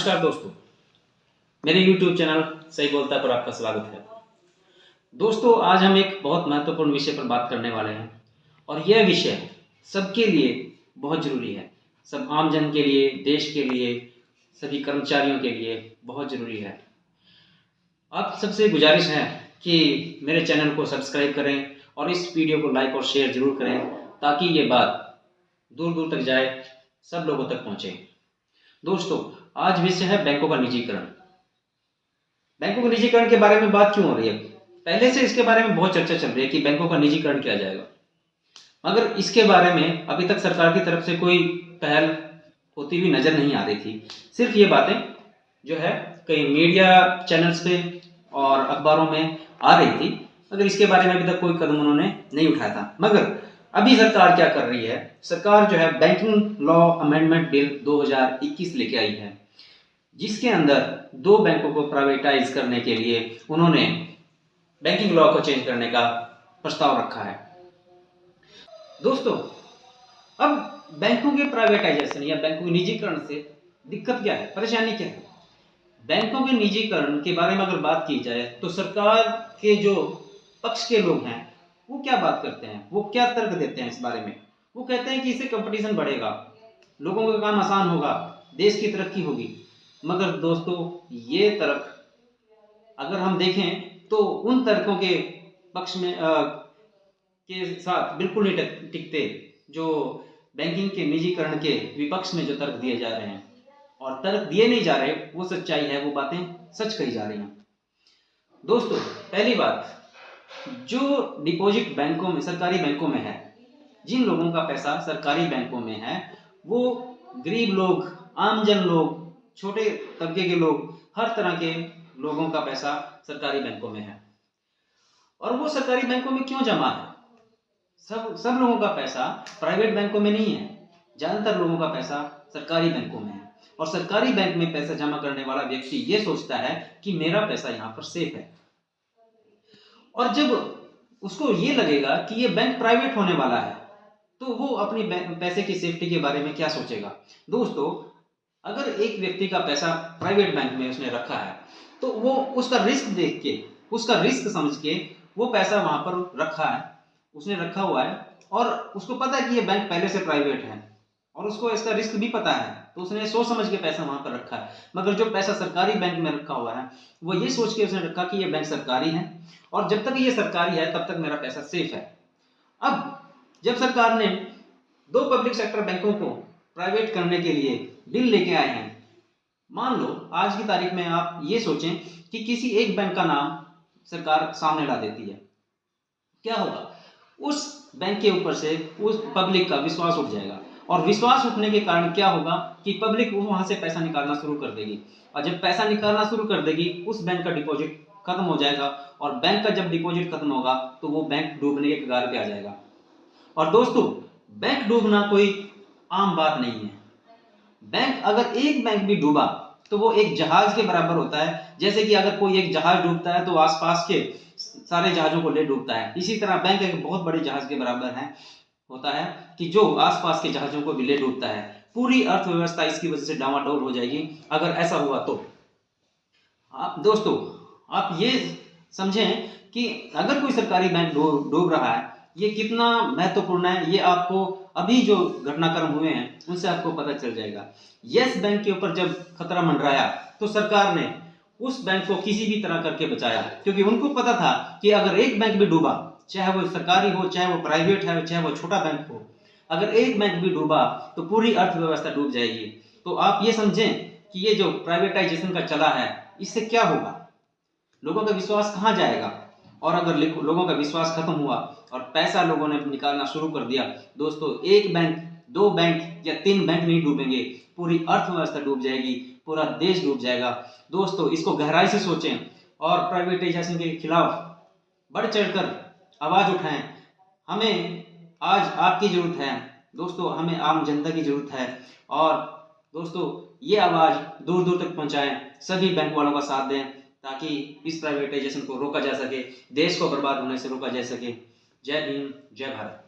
नमस्कार दोस्तों, मेरे YouTube चैनल सही बोलता पर आपका स्वागत है। दोस्तों, आज हम एक बहुत महत्वपूर्ण विषय पर बात करने वाले हैं और यह विषय सबके लिए बहुत ज़रूरी है। सब आम जन के लिए, देश के लिए, सभी कर्मचारियों के लिए बहुत ज़रूरी है। आप सबसे गुजारिश है कि मेरे चैनल को सब्सक्राइब करें और इस वीडियो को लाइक और शेयर ज़रूर करें ताकि ये बात दूर दूर तक जाए, सब लोगों तक पहुँचे। दोस्तों, आज विषय है बैंकों का निजीकरण। बैंकों के निजीकरण के बारे में बात क्यों हो रही है? पहले से इसके बारे में बहुत चर्चा चल रही है कि बैंकों का निजीकरण किया जाएगा, मगर इसके बारे में अभी तक सरकार की तरफ से कोई पहल होती हुई नजर नहीं आ रही थी। सिर्फ ये बातें जो है कई मीडिया चैनल्स पे और अखबारों में आ रही थी, मगर इसके बारे में अभी तक कोई कदम उन्होंने नहीं उठाया था। मगर अभी सरकार क्या कर रही है? सरकार जो है बैंकिंग लॉ अमेंडमेंट बिल 2021 लेके आई है, जिसके अंदर दो बैंकों को प्राइवेटाइज करने के लिए उन्होंने बैंकिंग लॉ को चेंज करने का प्रस्ताव रखा है। दोस्तों, अब बैंकों के प्राइवेटाइजेशन या बैंकों के निजीकरण से दिक्कत क्या है, परेशानी क्या है? बैंकों के निजीकरण के बारे में अगर बात की जाए तो सरकार के जो पक्ष के लोग हैं वो क्या बात करते हैं, वो क्या तर्क देते हैं इस बारे में? वो कहते हैं कि इससे कंपटीशन बढ़ेगा, लोगों का काम आसान होगा, देश की तरक्की होगी। मगर दोस्तों, ये तर्क अगर हम देखें तो उन तर्कों के पक्ष में के साथ बिल्कुल नहीं टिकते जो बैंकिंग के निजीकरण के विपक्ष में जो तर्क दिए जा रहे हैं। और तर्क दिए नहीं जा रहे, वो सच्चाई है, वो बातें सच कही जा रही हैं। दोस्तों, पहली बात, जो डिपॉजिट बैंकों में, सरकारी बैंकों में है, जिन लोगों का पैसा सरकारी बैंकों में है, वो गरीब लोग, आमजन लोग, छोटे तबके के लोग, हर तरह के लोगों का पैसा सरकारी बैंकों में है। और वो सरकारी बैंकों में क्यों जमा है? सब लोगों का पैसा प्राइवेट बैंकों में नहीं है, ज्यादातर लोगों का पैसा सरकारी बैंकों में है। और सरकारी बैंक में पैसा जमा करने वाला व्यक्ति ये सोचता है कि मेरा पैसा यहाँ पर सेफ है। और जब उसको ये लगेगा कि ये बैंक प्राइवेट होने वाला है तो वो अपनी पैसे की सेफ्टी के बारे में क्या सोचेगा? दोस्तों, अगर एक व्यक्ति का पैसा प्राइवेट बैंक में उसने रखा है तो वो उसका रिस्क देख के, उसका रिस्क समझ के वो पैसा वहां पर रखा है, उसने रखा हुआ है और उसको पता है कि ये बैंक पहले से प्राइवेट है और उसको इसका रिस्क भी पता है, तो उसने सोच समझ के पैसा वहां पर रखा है। मगर जो पैसा सरकारी बैंक में रखा हुआ है वो ये सोच के उसने रखा कि ये बैंक सरकारी है और जब तक ये सरकारी है तब तक मेरा पैसा सेफ है। अब जब सरकार ने दो पब्लिक सेक्टर बैंकों को प्राइवेट करने के लिए बिल लेके आए हैं, मान लो आज की तारीख में आप ये सोचें कि किसी एक बैंक का नाम सरकार सामने ला देती है, क्या होगा? उस बैंक के ऊपर से उस पब्लिक का विश्वास उठ जाएगा और विश्वास उठने के कारण क्या होगा कि पब्लिक वहां से पैसा निकालना शुरू कर देगी और जब पैसा निकालना शुरू कर देगी उस बैंक का डिपॉजिट खत्म हो जाएगा और बैंक का जब डिपॉजिट खत्म होगा तो वो बैंक डूबने के कगार पे आ जाएगा। और दोस्तों, बैंक डूबना कोई आम बात नहीं है। बैंक, अगर एक बैंक भी डूबा तो वो एक जहाज के बराबर होता है। जैसे कि अगर कोई एक जहाज डूबता है तो आसपास के सारे जहाजों को ले डूबता है, इसी तरह बैंक एक बहुत बड़े जहाज के बराबर है, होता है कि जो आसपास के जहाजों को भी ले डूबता है। पूरी अर्थव्यवस्था इसकी वजह से डामाडोल हो जाएगी अगर ऐसा हुआ तो। दोस्तों, आप ये समझें कि अगर कोई सरकारी बैंक डूब रहा है, ये कितना महत्वपूर्ण है, ये आपको अभी जो घटनाक्रम हुए हैं उनसे आपको पता चल जाएगा। यस बैंक के ऊपर जब खतरा मंडराया तो सरकार ने उस बैंक को किसी भी तरह करके बचाया, क्योंकि उनको पता था कि अगर एक बैंक भी डूबा, चाहे वो सरकारी हो, चाहे वो प्राइवेट है, चाहे वो छोटा बैंक हो, अगर एक बैंक भी डूबा तो पूरी अर्थव्यवस्था डूब जाएगी। तो आप ये समझें कि ये जो प्राइवेटाइजेशन का चला है, इससे क्या होगा? लोगों का विश्वास कहाँ जाएगा? और अगर लोगों का विश्वास खत्म हुआ और पैसा लोगों ने निकालना शुरू कर दिया, दोस्तों, एक बैंक, दो बैंक या तीन बैंक नहीं डूबेंगे, पूरी अर्थव्यवस्था डूब जाएगी, पूरा देश डूब जाएगा। दोस्तों, इसको गहराई से सोचें और प्राइवेटाइजेशन के खिलाफ बढ़ चढ़कर आवाज उठाएं। हमें आज आपकी जरूरत है दोस्तों, हमें आम जनता की जरूरत है। और दोस्तों, ये आवाज दूर दूर तक पहुंचाएं, सभी बैंक वालों का साथ दें ताकि इस प्राइवेटाइजेशन को रोका जा सके, देश को बर्बाद होने से रोका जा सके। जय भीम, जय भारत।